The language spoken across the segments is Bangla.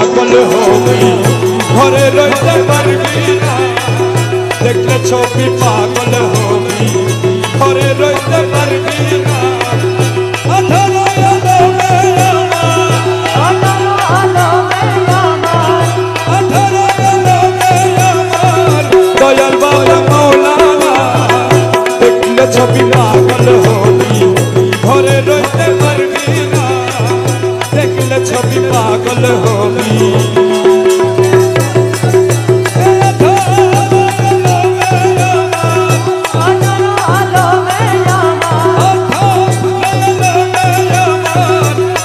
পাগল হবি ঘরে রইতে পারবি না দেখলে ছবি পাগল হবি ঘরে রইতে পারবি না আঠারো আলো দয়াল বাবা মৌলানা দেখলে ছবি পাগল হবি ঘরে রইতে পারবি না দেখলে ছবি পাগল হবি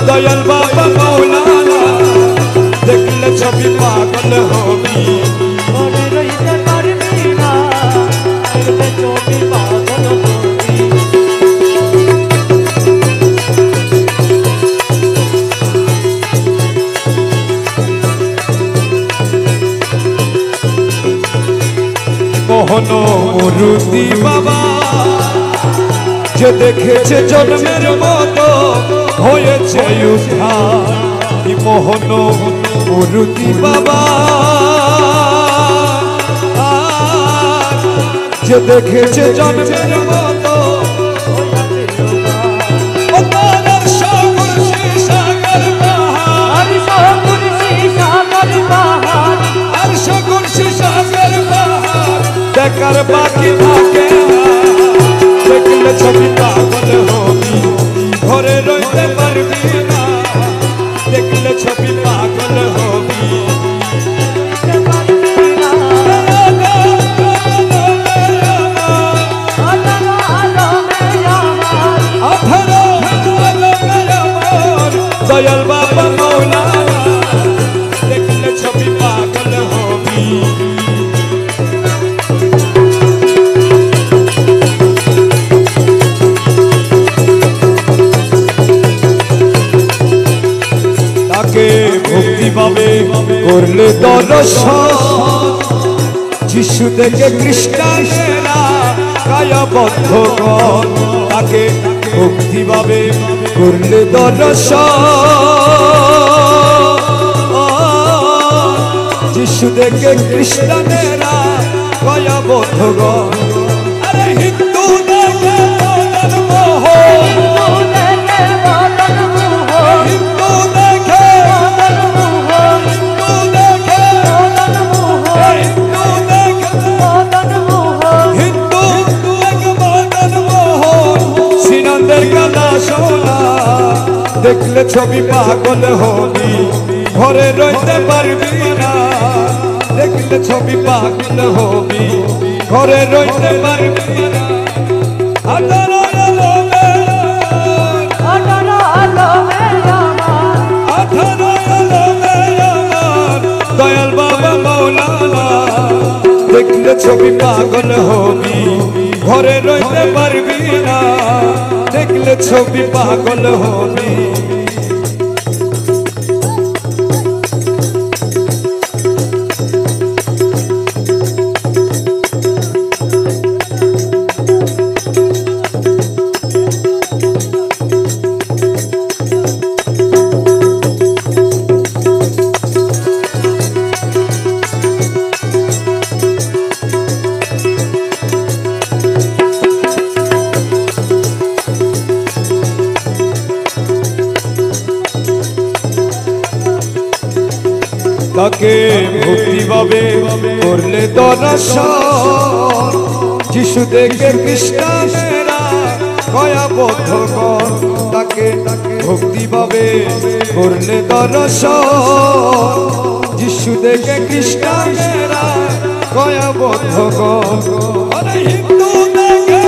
দয়াল বাবা মৌলানা দেখলে ছবি পাগল হবি ঘরে রইতে পারবি না দেখলে ছবি পাগল হবি মোহন মুরুতি বাবা যে দেখেছে জন্মের মতো হয়েছে উদ্ধার মোহন মুরুতি বাবা যে দেখেছে জন্মের মতো দেখার বাকি থাকে দেখলে ছবি পাগল হবি ঘরে রইতে পারবি না দেখলে ছবি পাগল হবি দয়াল বাবা মৌলানা দেখলে ছবি পাগল হবি ভক্তি ভাবে করলে দর্শন যিশু দেখে খ্রিস্টানেরা কায়াবদ্ধ তাকে ভক্তি ভাবে করলে দর্শন যিশু দেখে খ্রিস্টানেরা কায়াবদ্ধ আরে হিন্দু দেখে দেখলে ছবি পাগল হবি ঘরে রইতে পারবি না দেখলে ছবি পাগল হবি ঘরে রইতে পারবি না আঠারো আলো দয়াল বাবা মৌলানা দেখলে ছবি পাগল হবি ঘরে রইতে পারবি না দেখলে ছবি পাগল হবি তাকে ভক্তি ভাবে করলে দর্শন যিশু দেখে খ্রিস্টানেরা কয়াবদ্ধ তাকে ভক্তি ভাবে করলে দর্শন যিশু দেখে খ্রিস্টানেরা কয়াবদ্ধ হিন্দু দেখে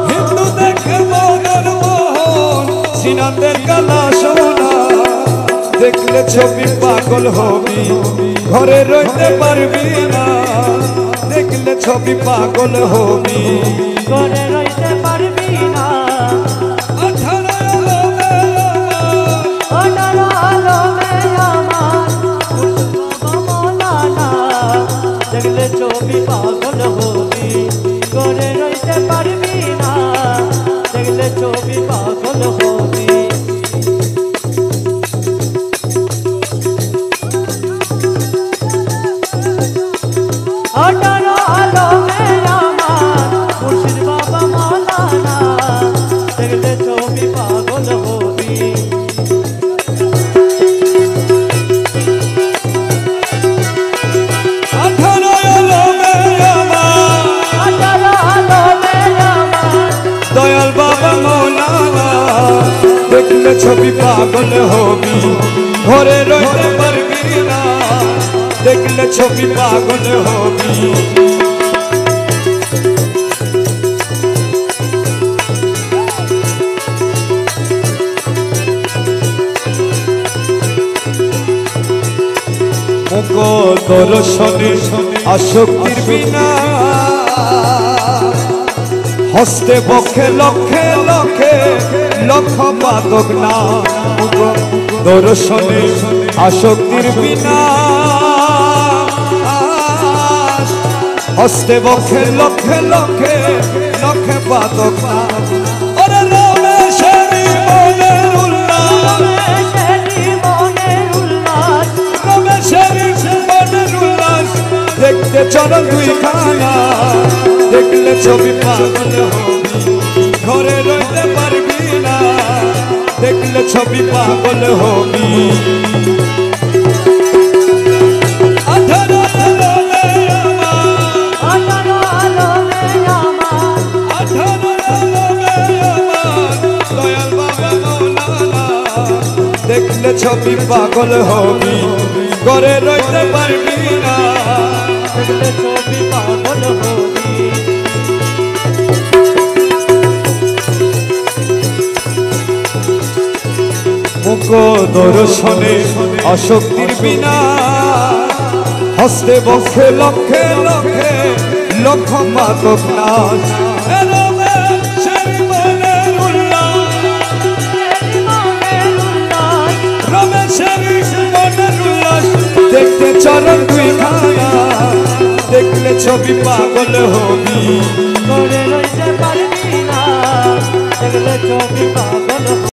হিন্দু দেখে সিনাদের কালা সোনা দেখলে ছবি পাগল হবি ঘরে রইতে পারবি না দেখলে ছবি পাগল হবি ঘরে রইতে পারবি না দেখলে ছবি পাগল হবি ঘরে রইতে পারবি না দেখলে ছবি পাগল হবি দেখলে ছবি পাগল হবি ঘরে রইতে পারবি না দেখলে ছবি পাগল হবি মুখ দর্শনে আসক্তির বিনা হস্তে বক্ষে লক্ষে লক্ষে লক্ষ পাতক না দর্শনে আসক্তির বিনা হস্তে বক্ষে লক্ষে লক্ষে লক্ষে পাতক না ওরে রমেশেরি মনের উল্লাস রমেশেরি মনের উল্লাস দেখতে চরণ দুই খানা দেখলে ছবি পাগল হবি ঘরে রইতে পারবি না দেখলে ছবি পাগল হবি আঠারো আলোরে আমার দয়াল বাবা মৌলানা দেখলে ছবি পাগল হবি ঘরে রইতে পারবি না দেখলে ছবি পাগল হবি মুখ দর্শনে আসক্তির বিনা হস্তে বক্ষে লক্ষে লক্ষে লক্ষ মাতক নাশ রমেশের মনের উল্লাস রমেশের মনের উল্লাস দেখতে চরণ দুই খানা দেখলে ছবি পাগল হবি ঘরে রইতে পারবি না দেখলে ছবি পাগল